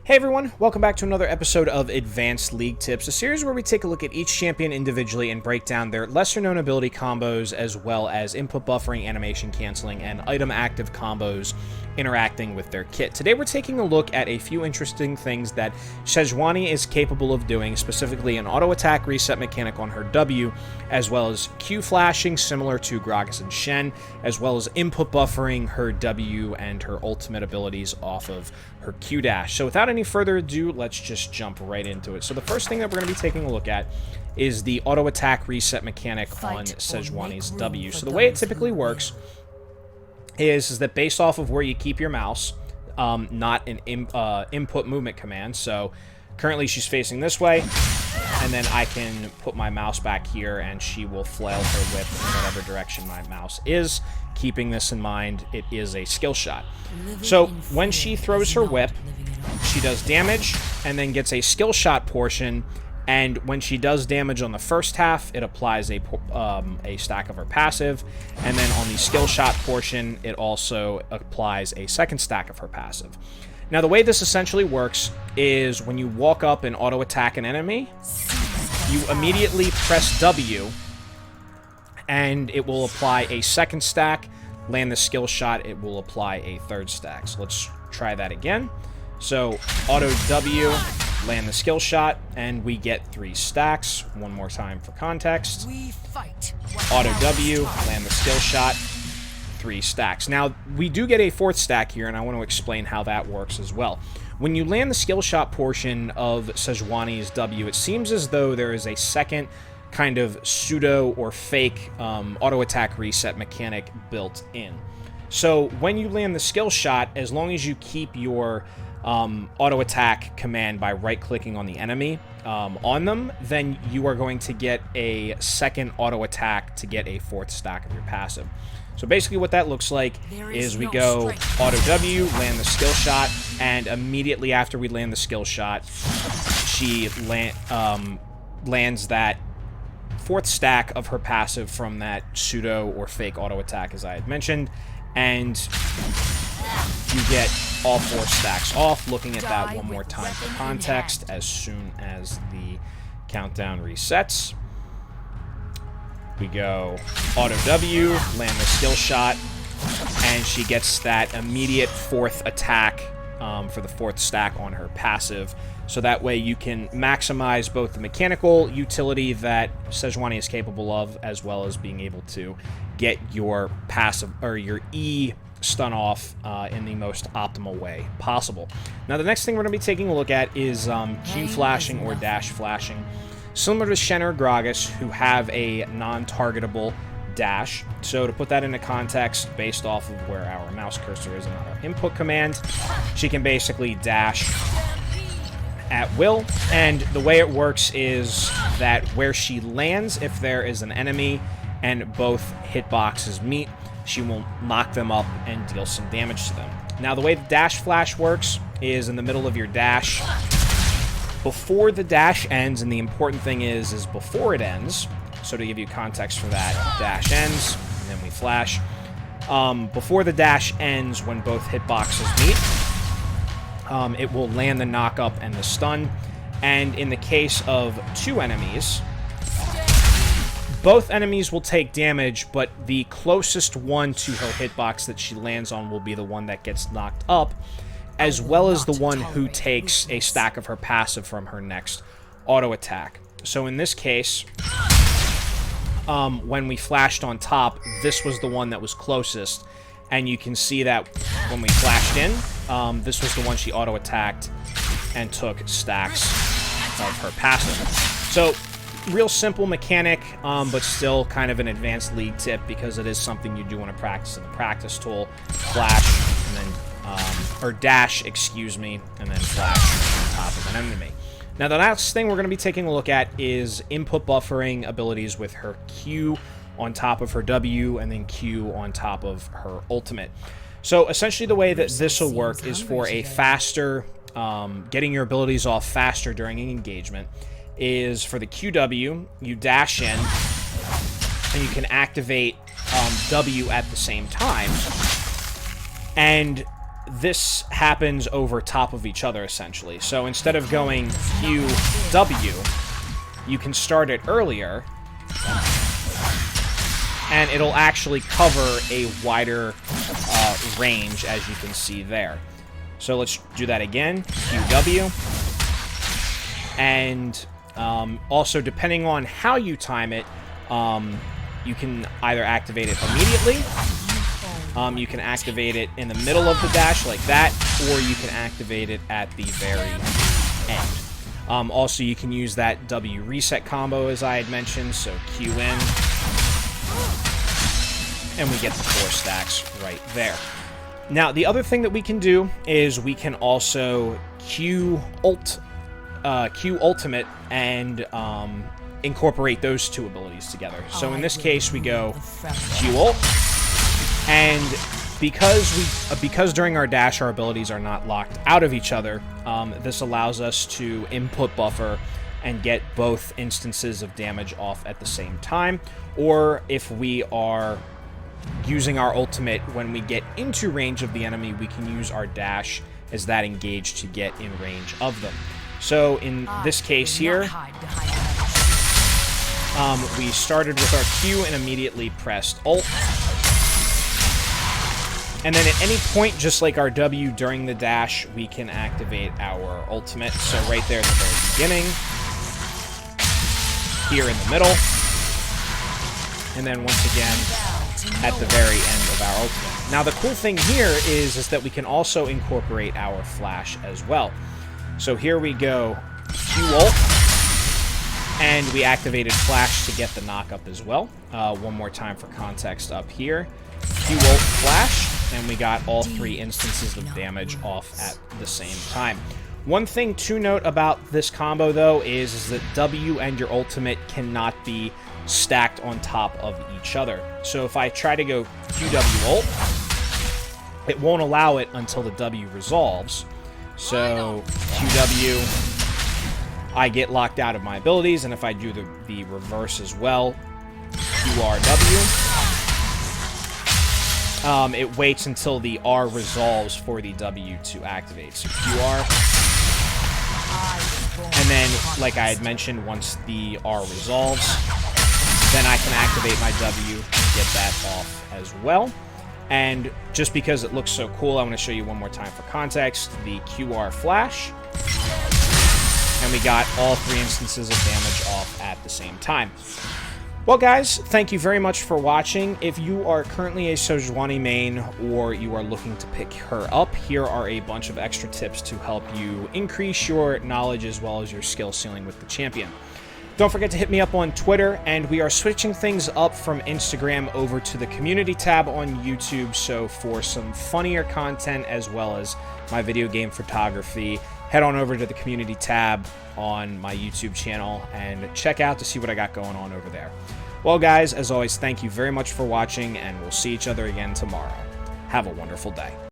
Hey everyone, welcome back to another episode of Advanced League Tips, a series where we take a look at each champion individually and break down their lesser-known ability combos, as well as input buffering, animation canceling, and item active combos interacting with their kit. Today we're taking a look at a few interesting things that Sejuani is capable of doing, specifically an auto-attack reset mechanic on her W, as well as Q flashing similar to Gragas and Shen, as well as input buffering her W and her ultimate abilities off of her Q dash. So without any further ado, let's just jump right into it. So the first thing that we're going to be taking a look at is the auto attack reset mechanic on Sejuani's W. So the way it typically works is that based off of where you keep your mouse, not an input movement command. So currently she's facing this way, and then I can put my mouse back here and she will flail her whip in whatever direction my mouse is. Keeping this in mind, it is a skill shot. So when she throws her whip, she does damage and then gets a skill shot portion, and when she does damage on the first half, it applies a stack of her passive, and then on the skill shot portion, it also applies a second stack of her passive. Now, the way this essentially works is when you walk up and auto attack an enemy, you immediately press W, and it will apply a second stack. Land the skill shot, it will apply a third stack. So let's try that again. So auto W, land the skill shot, and we get 3 stacks. One more time for context. Auto W, land the skill shot, 3 stacks. Now, we do get a 4th stack here, and I want to explain how that works as well. When you land the skill shot portion of Sejuani's W, it seems as though there is a second kind of pseudo or fake auto attack reset mechanic built in. So when you land the skill shot, as long as you keep your auto attack command by right clicking on the enemy on them, then you are going to get a second auto attack to get a 4th stack of your passive. So basically what that looks like is we go auto W, land the skill shot, and immediately after we land the skill shot, she lands that 4th stack of her passive from that pseudo or fake auto attack, as I had mentioned, and you get all 4 stacks off. Looking at that one more time for context, as soon as the countdown resets, we go auto W, land the skill shot, and she gets that immediate 4th attack for the 4th stack on her passive. So that way you can maximize both the mechanical utility that Sejuani is capable of, as well as being able to get your passive or your E stun off in the most optimal way possible. Now, the next thing we're going to be taking a look at is Q flashing or dash flashing. Similar to Shen or Gragas, who have a non-targetable dash. So to put that into context, based off of where our mouse cursor is and our input command, she can basically dash at will, and the way it works is that where she lands, if there is an enemy and both hitboxes meet, she will knock them up and deal some damage to them. Now, the way the dash flash works is in the middle of your dash, before the dash ends, and the important thing is before it ends, so to give you context for that, dash ends, and then we flash. Before the dash ends, when both hitboxes meet, it will land the knock-up and the stun, and in the case of 2 enemies, both enemies will take damage, but the closest one to her hitbox that she lands on will be the one that gets knocked up, as well as the one who takes a stack of her passive from her next auto attack. So in this case, when we flashed on top, this was the one that was closest, and you can see that when we flashed in, this was the one she auto-attacked and took stacks of her passive. So, real simple mechanic, but still kind of an advanced league tip, because it is something you do want to practice in the practice tool. Flash, and then, or dash, excuse me, and then flash on top of an enemy. Now, the last thing we're going to be taking a look at is input buffering abilities with her Q on top of her W, and then Q on top of her ultimate. So essentially the way that this will work is for a faster, getting your abilities off faster during an engagement, is for the QW, you dash in, and you can activate W at the same time, and this happens over top of each other, essentially. So instead of going Q, W, you can start it earlier, and it'll actually cover a wider range, as you can see there. So let's do that again, QW. And also, depending on how you time it, you can either activate it immediately, you can activate it in the middle of the dash like that, or you can activate it at the very end. Also, you can use that W reset combo, as I had mentioned, so Q in, and we get the 4 stacks right there. Now, the other thing that we can do is we can also Q ultimate and incorporate those 2 abilities together. So in this case, we go Q ult, and because during our dash our abilities are not locked out of each other, this allows us to input buffer and get both instances of damage off at the same time. Or if we are using our ultimate when we get into range of the enemy, we can use our dash as that engage to get in range of them. So in this case here, we started with our Q and immediately pressed ult. And then at any point, just like our W during the dash, we can activate our ultimate. So right there at the very beginning, here in the middle, and then once again at the very end of our ultimate. Now the cool thing here is that we can also incorporate our flash as well. So here we go, Q ult, and we activated flash to get the knock up as well. One more time for context up here. Q ult flash, and we got all 3 instances of damage off at the same time. One thing to note about this combo, though, is that W and your ultimate cannot be stacked on top of each other. So if I try to go QW ult, it won't allow it until the W resolves. So QW, I get locked out of my abilities, and if I do the reverse as well, QRW, it waits until the R resolves for the W to activate. So QR, and then, like I had mentioned, once the R resolves, then I can activate my W and get that off as well. And just because it looks so cool, I want to show you one more time for context. The QR flash, and we got all 3 instances of damage off at the same time. Well, guys, thank you very much for watching. If you are currently a Sejuani main or you are looking to pick her up, here are a bunch of extra tips to help you increase your knowledge as well as your skill ceiling with the champion. Don't forget to hit me up on Twitter, and we are switching things up from Instagram over to the community tab on YouTube, so for some funnier content as well as my video game photography, head on over to the community tab on my YouTube channel and check out to see what I got going on over there. Well, guys, as always, thank you very much for watching, and we'll see each other again tomorrow. Have a wonderful day.